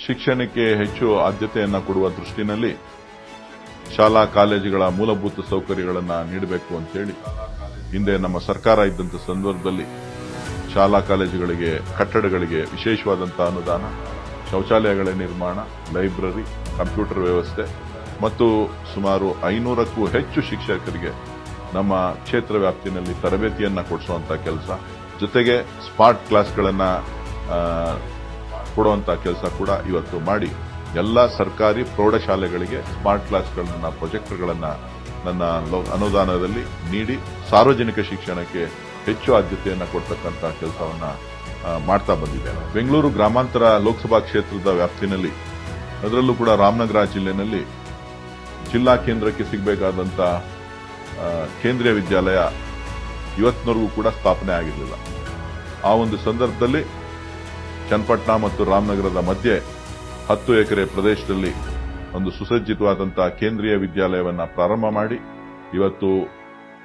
ಶಿಕ್ಷಣಕ್ಕೆ ಹೆಚ್ಚು ಆದ್ಯತೆಯನ್ನು ಕೊಡುವ ದೃಷ್ಟಿನಲ್ಲಿ ಶಾಲಾ ಕಾಲೇಜುಗಳ ಮೂಲಭೂತ ಸೌಕರ್ಯಗಳನ್ನು ನೀಡಬೇಕು ಅಂತೇಳಿ ಹಿಂದೆ ನಮ್ಮ ಸರ್ಕಾರ ಇದ್ದಂಥ ಸಂದರ್ಭದಲ್ಲಿ ಶಾಲಾ ಕಾಲೇಜುಗಳಿಗೆ ಕಟ್ಟಡಗಳಿಗೆ ವಿಶೇಷವಾದಂತಹ ಅನುದಾನ, ಶೌಚಾಲಯಗಳ ನಿರ್ಮಾಣ, ಲೈಬ್ರರಿ, ಕಂಪ್ಯೂಟರ್ ವ್ಯವಸ್ಥೆ ಮತ್ತು ಸುಮಾರು 500ಕ್ಕೂ ಹೆಚ್ಚು ಶಿಕ್ಷಕರಿಗೆ ನಮ್ಮ ಕ್ಷೇತ್ರ ವ್ಯಾಪ್ತಿಯಲ್ಲಿ ತರಬೇತಿಯನ್ನು ಕೊಡಿಸುವಂತ ಕೆಲಸ, ಜೊತೆಗೆ ಸ್ಮಾರ್ಟ್ ಕ್ಲಾಸ್ಗಳನ್ನು ಕೊಡುವಂತ ಕೆಲಸ ಕೂಡ ಇವತ್ತು ಮಾಡಿ ಎಲ್ಲ ಸರ್ಕಾರಿ ಪ್ರೌಢಶಾಲೆಗಳಿಗೆ ಸ್ಮಾರ್ಟ್ ಕ್ಲಾಸ್ಗಳನ್ನ, ಪ್ರೊಜೆಕ್ಟರ್ಗಳನ್ನ ನನ್ನ ಅನುದಾನದಲ್ಲಿ ನೀಡಿ ಸಾರ್ವಜನಿಕ ಶಿಕ್ಷಣಕ್ಕೆ ಹೆಚ್ಚು ಆದ್ಯತೆಯನ್ನು ಕೊಡ್ತಕ್ಕಂಥ ಕೆಲಸವನ್ನ ಮಾಡ್ತಾ ಬಂದಿದ್ದೇನೆ. ಬೆಂಗಳೂರು ಗ್ರಾಮಾಂತರ ಲೋಕಸಭಾ ಕ್ಷೇತ್ರದ ವ್ಯಾಪ್ತಿನಲ್ಲಿ, ಅದರಲ್ಲೂ ಕೂಡ ರಾಮನಗರ ಜಿಲ್ಲೆಯಲ್ಲಿ ಜಿಲ್ಲಾ ಕೇಂದ್ರಕ್ಕೆ ಸಿಗಬೇಕಾದಂತ ಕೇಂದ್ರೀಯ ವಿದ್ಯಾಲಯ ಇವತ್ತಿನವರೆಗೂ ಕೂಡ ಸ್ಥಾಪನೆ ಆಗಿರಲಿಲ್ಲ. ಆ ಒಂದು ಸಂದರ್ಭದಲ್ಲಿ ಚನ್ನಪಟ್ಟಣ ಮತ್ತು ರಾಮನಗರದ ಮಧ್ಯೆ 10 ಎಕರೆ ಪ್ರದೇಶದಲ್ಲಿ ಒಂದು ಸುಸಜ್ಜಿತವಾದಂತಹ ಕೇಂದ್ರೀಯ ವಿದ್ಯಾಲಯವನ್ನ ಪ್ರಾರಂಭ ಮಾಡಿ ಇವತ್ತು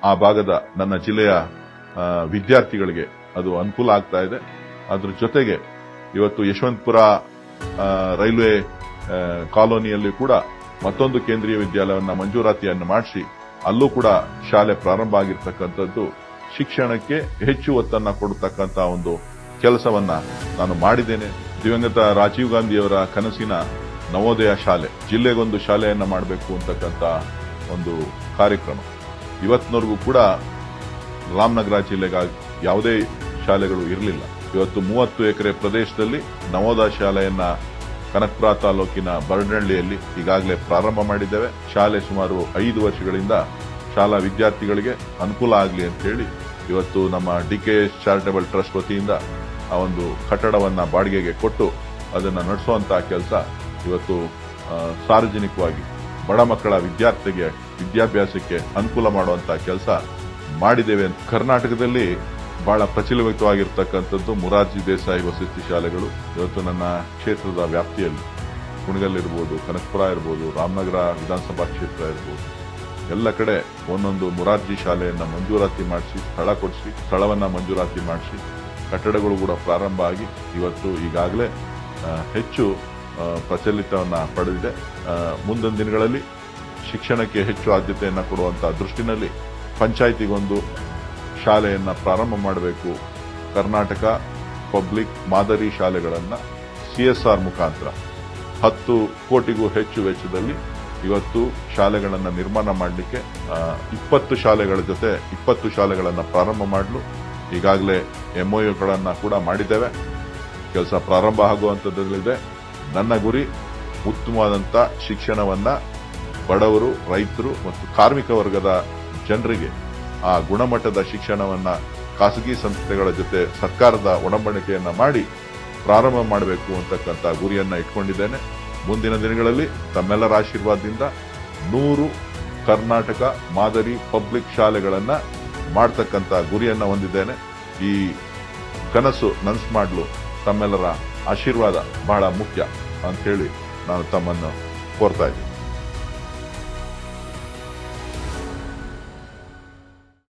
ಆ ಭಾಗದ ನನ್ನ ಜಿಲ್ಲೆಯ ವಿದ್ಯಾರ್ಥಿಗಳಿಗೆ ಅದು ಅನುಕೂಲ ಆಗ್ತಾ ಇದೆ. ಅದರ ಜೊತೆಗೆ ಇವತ್ತು ಯಶವಂತಪುರ ರೈಲ್ವೆ ಕಾಲೋನಿಯಲ್ಲಿ ಕೂಡ ಮತ್ತೊಂದು ಕೇಂದ್ರೀಯ ವಿದ್ಯಾಲಯವನ್ನ ಮಂಜೂರಾತಿಯನ್ನು ಮಾಡಿಸಿ ಅಲ್ಲೂ ಕೂಡ ಶಾಲೆ ಪ್ರಾರಂಭ ಆಗಿರ್ತಕ್ಕಂಥದ್ದು ಶಿಕ್ಷಣಕ್ಕೆ ಹೆಚ್ಚು ಒತ್ತನ್ನು ಕೊಡತಕ್ಕಂಥ ಒಂದು ಕೆಲಸವನ್ನ ನಾನು ಮಾಡಿದ್ದೇನೆ. ದಿವಂಗತ ರಾಜೀವ್ ಗಾಂಧಿಯವರ ಕನಸಿನ ನವೋದಯ ಶಾಲೆ, ಜಿಲ್ಲೆಗೊಂದು ಶಾಲೆಯನ್ನ ಮಾಡಬೇಕು ಅಂತಕ್ಕಂಥ ಒಂದು ಕಾರ್ಯಕ್ರಮ ಇವತ್ತಿನವರೆಗೂ ಕೂಡ ರಾಮನಗರ ಜಿಲ್ಲೆಗಾಗಿ ಯಾವುದೇ ಶಾಲೆಗಳು ಇರಲಿಲ್ಲ. ಇವತ್ತು 30 ಎಕರೆ ಪ್ರದೇಶದಲ್ಲಿ ನವೋದಯ ಶಾಲೆಯನ್ನ ಕನಕಪುರ ತಾಲೂಕಿನ ಬರಡಹಳ್ಳಿಯಲ್ಲಿ ಈಗಾಗಲೇ ಪ್ರಾರಂಭ ಮಾಡಿದ್ದೇವೆ. ಶಾಲೆ ಸುಮಾರು 5 ವರ್ಷಗಳಿಂದ ಶಾಲಾ ವಿದ್ಯಾರ್ಥಿಗಳಿಗೆ ಅನುಕೂಲ ಆಗಲಿ ಅಂತ ಹೇಳಿ ಇವತ್ತು ನಮ್ಮ DKS ಚಾರಿಟಬಲ್ ಟ್ರಸ್ಟ್ ವತಿಯಿಂದ ಆ ಒಂದು ಕಟ್ಟಡವನ್ನ ಬಾಡಿಗೆಗೆ ಕೊಟ್ಟು ಅದನ್ನು ನಡೆಸುವಂತಹ ಕೆಲಸ ಇವತ್ತು ಸಾರ್ವಜನಿಕವಾಗಿ ಬಡ ಮಕ್ಕಳ ವಿದ್ಯಾಭ್ಯಾಸಕ್ಕೆ ಅನುಕೂಲ ಮಾಡುವಂತಹ ಕೆಲಸ ಮಾಡಿದ್ದೇವೆ. ಕರ್ನಾಟಕದಲ್ಲಿ ಬಹಳ ಪ್ರಚಲಿತವಾಗಿರ್ತಕ್ಕಂಥದ್ದು ಮೊರಾರ್ಜಿ ದೇಸಾಯಿ ವಸತಿ ಶಾಲೆಗಳು. ಇವತ್ತು ನನ್ನ ಕ್ಷೇತ್ರದ ವ್ಯಾಪ್ತಿಯಲ್ಲಿ ಕುಣಗಲ್ ಇರಬಹುದು, ಕನಕಪುರ ಇರಬಹುದು, ರಾಮನಗರ ವಿಧಾನಸಭಾ ಕ್ಷೇತ್ರ ಇರಬಹುದು, ಎಲ್ಲ ಕಡೆ ಒಂದೊಂದು ಮೊರಾರ್ಜಿ ಶಾಲೆಯನ್ನ ಮಂಜೂರಾತಿ ಮಾಡಿಸಿ, ಸ್ಥಳವನ್ನ ಮಂಜೂರಾತಿ ಮಾಡಿಸಿ, ಕಟ್ಟಡಗಳು ಕೂಡ ಪ್ರಾರಂಭ ಆಗಿ ಇವತ್ತು ಈಗಾಗಲೇ ಹೆಚ್ಚು ಪ್ರಚಲಿತವನ್ನ ಪಡೆದಿದೆ. ಮುಂದಿನ ದಿನಗಳಲ್ಲಿ ಶಿಕ್ಷಣಕ್ಕೆ ಹೆಚ್ಚು ಆದ್ಯತೆಯನ್ನು ಕೊಡುವಂತಹ ದೃಷ್ಟಿನಲ್ಲಿ ಪಂಚಾಯಿತಿಗೊಂದು ಶಾಲೆಯನ್ನ ಪ್ರಾರಂಭ ಮಾಡಬೇಕು. ಕರ್ನಾಟಕ ಪಬ್ಲಿಕ್ ಮಾದರಿ ಶಾಲೆಗಳನ್ನು CSR ಮುಖಾಂತರ 10 ಕೋಟಿಗೂ ಹೆಚ್ಚು ವೆಚ್ಚದಲ್ಲಿ ಇವತ್ತು ಶಾಲೆಗಳನ್ನು ನಿರ್ಮಾಣ ಮಾಡಲಿಕ್ಕೆ 20 ಶಾಲೆಗಳ ಜೊತೆ 20 ಶಾಲೆಗಳನ್ನು ಪ್ರಾರಂಭ ಮಾಡಲು ಈಗಾಗಲೇ MOUಗಳನ್ನು ಕೂಡ ಮಾಡಿದ್ದೇವೆ. ಕೆಲಸ ಪ್ರಾರಂಭ ಆಗುವಂತದ್ರಲ್ಲಿದೆ. ನನ್ನ ಗುರಿ ಉತ್ತಮವಾದಂಥ ಶಿಕ್ಷಣವನ್ನ ಬಡವರು, ರೈತರು ಮತ್ತು ಕಾರ್ಮಿಕ ವರ್ಗದ ಜನರಿಗೆ ಆ ಗುಣಮಟ್ಟದ ಶಿಕ್ಷಣವನ್ನ ಖಾಸಗಿ ಸಂಸ್ಥೆಗಳ ಜೊತೆ ಸರ್ಕಾರದ ಒಡಂಬಡಿಕೆಯನ್ನ ಮಾಡಿ ಪ್ರಾರಂಭ ಮಾಡಬೇಕು ಅಂತಕ್ಕಂಥ ಗುರಿಯನ್ನ ಇಟ್ಕೊಂಡಿದ್ದೇನೆ. ಮುಂದಿನ ದಿನಗಳಲ್ಲಿ ತಮ್ಮೆಲ್ಲರ ಆಶೀರ್ವಾದದಿಂದ 100 ಕರ್ನಾಟಕ ಮಾದರಿ ಪಬ್ಲಿಕ್ ಶಾಲೆಗಳನ್ನ ಮಾಡತಕ್ಕಂಥ ಗುರಿಯನ್ನ ಹೊಂದಿದ್ದೇನೆ. ಈ ಕನಸು ನನಸು ಮಾಡಲು ತಮ್ಮೆಲ್ಲರ ಆಶೀರ್ವಾದ ಬಹಳ ಮುಖ್ಯ ಅಂತ ಹೇಳಿ ನಾನು ತಮ್ಮನ್ನು ಕೋರ್ತಾ ಇದ್ದೀನಿ.